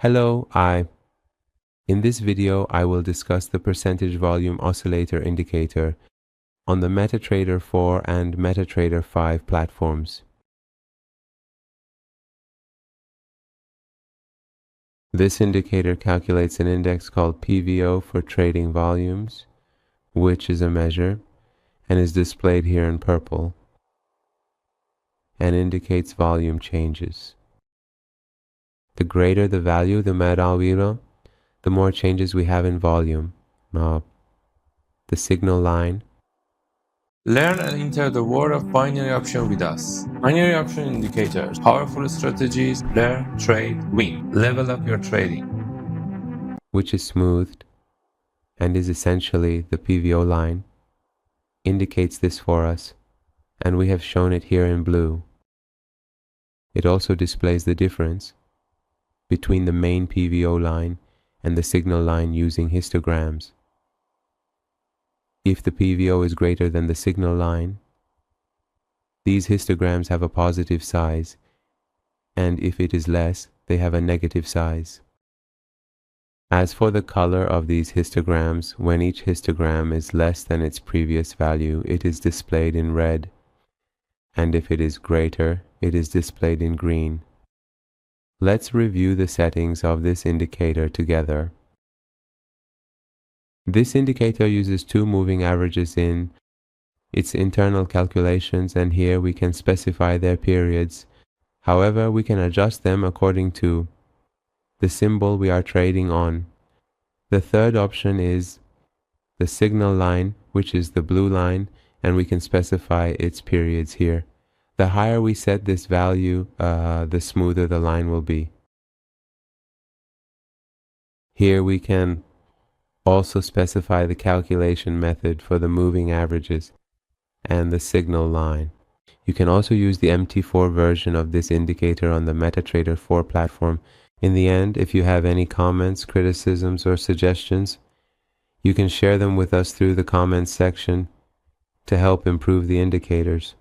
Hello, in this video I will discuss the Percentage Volume Oscillator indicator on the MetaTrader 4 and MetaTrader 5 platforms. This indicator calculates an index called PVO for trading volumes, which is a measure, and is displayed here in purple, and indicates volume changes. The greater the value, the more changes we have in volume. The signal line. Learn and enter the world of binary option with us. Binary option indicators, powerful strategies, learn, trade, win. Level up your trading. Which is smoothed and is essentially the PVO line, indicates this for us, and we have shown it here in blue. It also displays the difference between the main PVO line and the signal line using histograms. If the PVO is greater than the signal line, these histograms have a positive size, and if it is less, they have a negative size. As for the color of these histograms, when each histogram is less than its previous value, it is displayed in red, and if it is greater, it is displayed in green. Let's review the settings of this indicator together. This indicator uses two moving averages in its internal calculations, and here we can specify their periods. However, we can adjust them according to the symbol we are trading on. The third option is the signal line, which is the blue line, and we can specify its periods here. The higher we set this value, the smoother the line will be. Here we can also specify the calculation method for the moving averages and the signal line. You can also use the MT4 version of this indicator on the MetaTrader 4 platform. In the end, if you have any comments, criticisms, or suggestions, you can share them with us through the comments section to help improve the indicators.